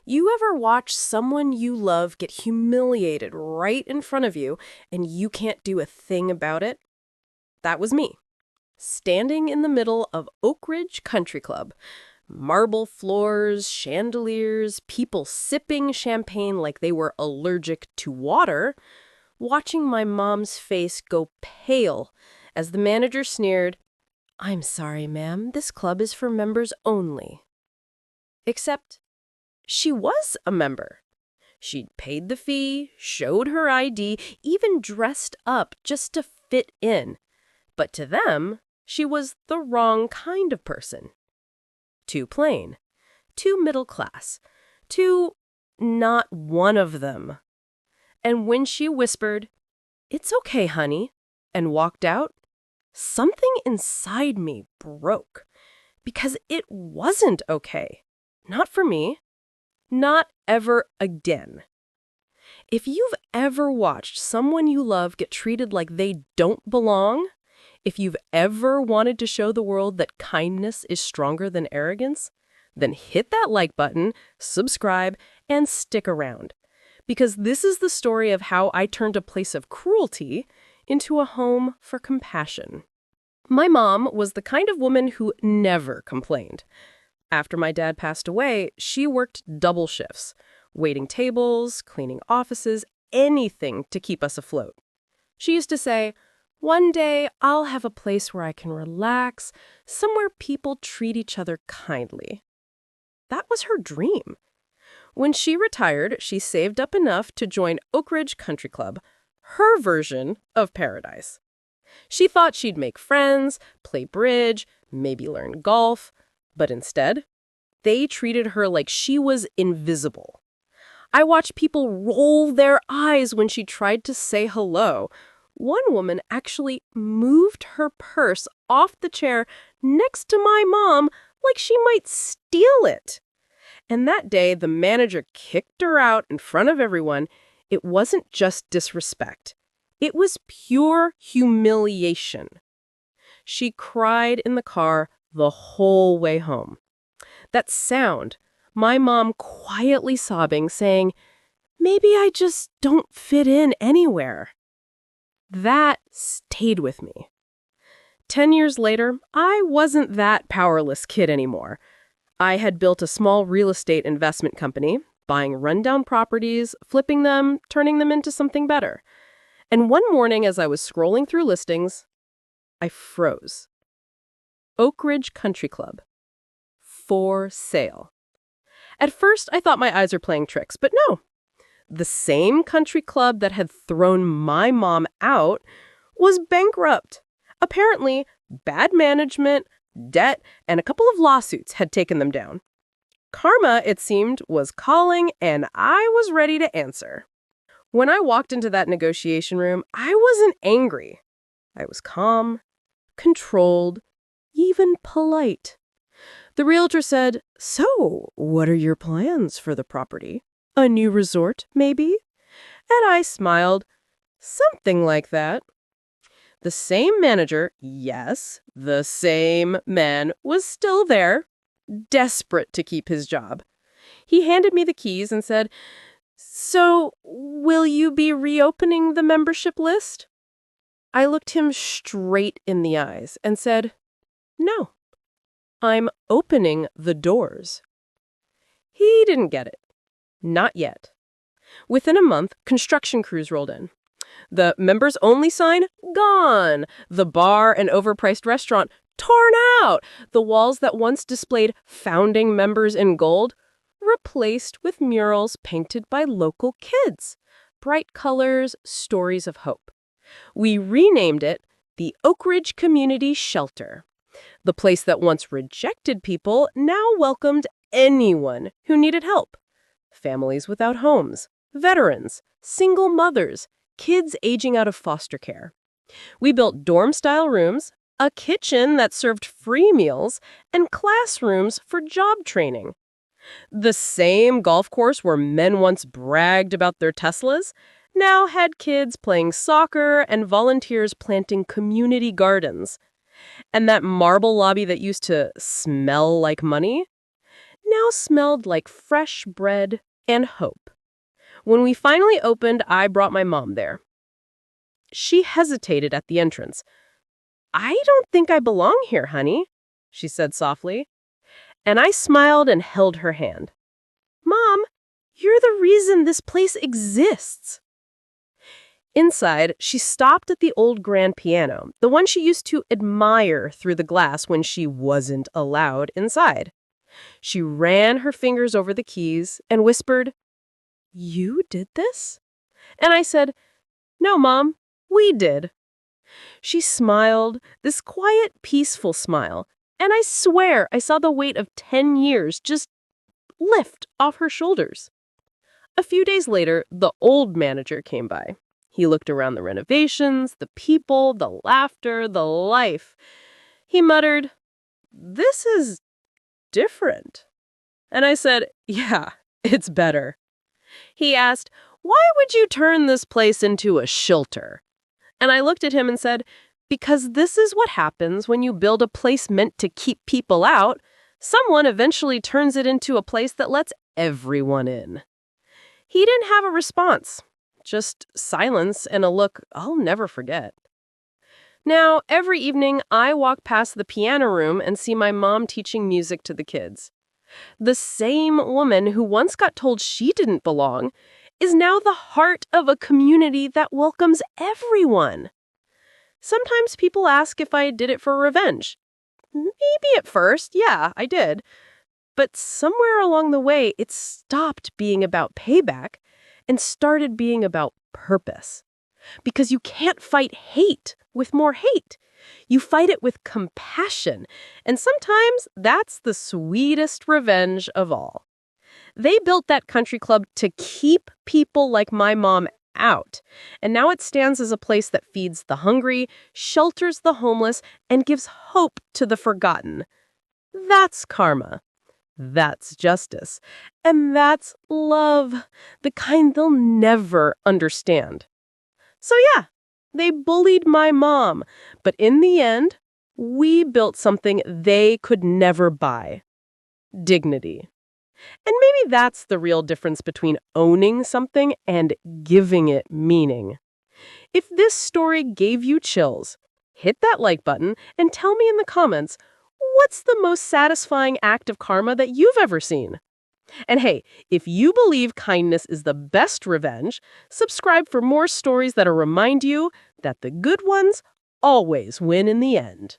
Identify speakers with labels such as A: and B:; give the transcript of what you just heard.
A: You ever watch someone you love get humiliated right in front of you and you can't do a thing about it? That was me, standing in the middle of Oak Ridge Country Club. Marble floors, chandeliers, people sipping champagne like they were allergic to water, watching my mom's face go pale as the manager sneered, "I'm sorry, ma'am, this club is for members only." Except she was a member. She'd paid the fee, showed her ID, even dressed up just to fit in. But to them, she was the wrong kind of person. Too plain, too middle class, too not one of them. And when she whispered, "It's okay, honey," and walked out, something inside me broke. Because it wasn't okay. Not for me. Not ever again. If you've ever watched someone you love get treated like they don't belong, if you've ever wanted to show the world that kindness is stronger than arrogance, then hit that like button, subscribe, and stick around. Because this is the story of how I turned a place of cruelty into a home for compassion. My mom was the kind of woman who never complained. After my dad passed away, she worked double shifts, waiting tables, cleaning offices, anything to keep us afloat. She used to say, "One day I'll have a place where I can relax, somewhere people treat each other kindly." That was her dream. When she retired, she saved up enough to join Oak Ridge Country Club, her version of paradise. She thought she'd make friends, play bridge, maybe learn golf. But instead, they treated her like she was invisible. I watched people roll their eyes when she tried to say hello. One woman actually moved her purse off the chair next to my mom like she might steal it. And that day, the manager kicked her out in front of everyone. It wasn't just disrespect. It was pure humiliation. She cried in the car the whole way home. That sound, my mom quietly sobbing, saying, "Maybe I just don't fit in anywhere." That stayed with me. 10 years later, I wasn't that powerless kid anymore. I had built a small real estate investment company, buying rundown properties, flipping them, turning them into something better. And one morning as I was scrolling through listings, I froze. Oak Ridge Country Club. For sale. At first, I thought my eyes were playing tricks, but no. The same country club that had thrown my mom out was bankrupt. Apparently, bad management, debt, and a couple of lawsuits had taken them down. Karma, it seemed, was calling, and I was ready to answer. When I walked into that negotiation room, I wasn't angry. I was calm, controlled, even polite. The realtor said, "So, what are your plans for the property? A new resort, maybe?" And I smiled, "Something like that." The same manager, yes, the same man, was still there, desperate to keep his job. He handed me the keys and said, "So, will you be reopening the membership list?" I looked him straight in the eyes and said, "No. I'm opening the doors." He didn't get it. Not yet. Within a month, construction crews rolled in. The members-only sign, gone. The bar and overpriced restaurant, torn out. The walls that once displayed founding members in gold, replaced with murals painted by local kids. Bright colors, stories of hope. We renamed it the Oak Ridge Community Shelter. The place that once rejected people now welcomed anyone who needed help. Families without homes, veterans, single mothers, kids aging out of foster care. We built dorm-style rooms, a kitchen that served free meals, and classrooms for job training. The same golf course where men once bragged about their Teslas now had kids playing soccer and volunteers planting community gardens. And that marble lobby that used to smell like money? now smelled like fresh bread and hope. When we finally opened, I brought my mom there. She hesitated at the entrance. "I don't think I belong here, honey," she said softly. And I smiled and held her hand. "Mom, you're the reason this place exists." Inside, she stopped at the old grand piano, the one she used to admire through the glass when she wasn't allowed inside. She ran her fingers over the keys and whispered, "You did this?" And I said, "No, Mom, we did." She smiled, this quiet, peaceful smile, and I swear I saw the weight of 10 years just lift off her shoulders. A few days later, the old manager came by. He looked around the renovations, the people, the laughter, the life. He muttered, "This is different." And I said, "Yeah, it's better." He asked, "Why would you turn this place into a shelter?" And I looked at him and said, "Because this is what happens when you build a place meant to keep people out. Someone eventually turns it into a place that lets everyone in." He didn't have a response, just silence and a look I'll never forget. Now, every evening, I walk past the piano room and see my mom teaching music to the kids. The same woman who once got told she didn't belong is now the heart of a community that welcomes everyone. Sometimes people ask if I did it for revenge. Maybe at first, yeah, I did. But somewhere along the way, it stopped being about payback and started being about purpose. Because you can't fight hate with more hate. You fight it with compassion. And sometimes that's the sweetest revenge of all. They built that country club to keep people like my mom out. And now it stands as a place that feeds the hungry, shelters the homeless, and gives hope to the forgotten. That's karma. That's justice. And that's love, the kind they'll never understand. So yeah, they bullied my mom, but in the end, we built something they could never buy. Dignity. And maybe that's the real difference between owning something and giving it meaning. If this story gave you chills, hit that like button and tell me in the comments, what's the most satisfying act of karma that you've ever seen? And hey, if you believe kindness is the best revenge, subscribe for more stories that'll remind you that the good ones always win in the end.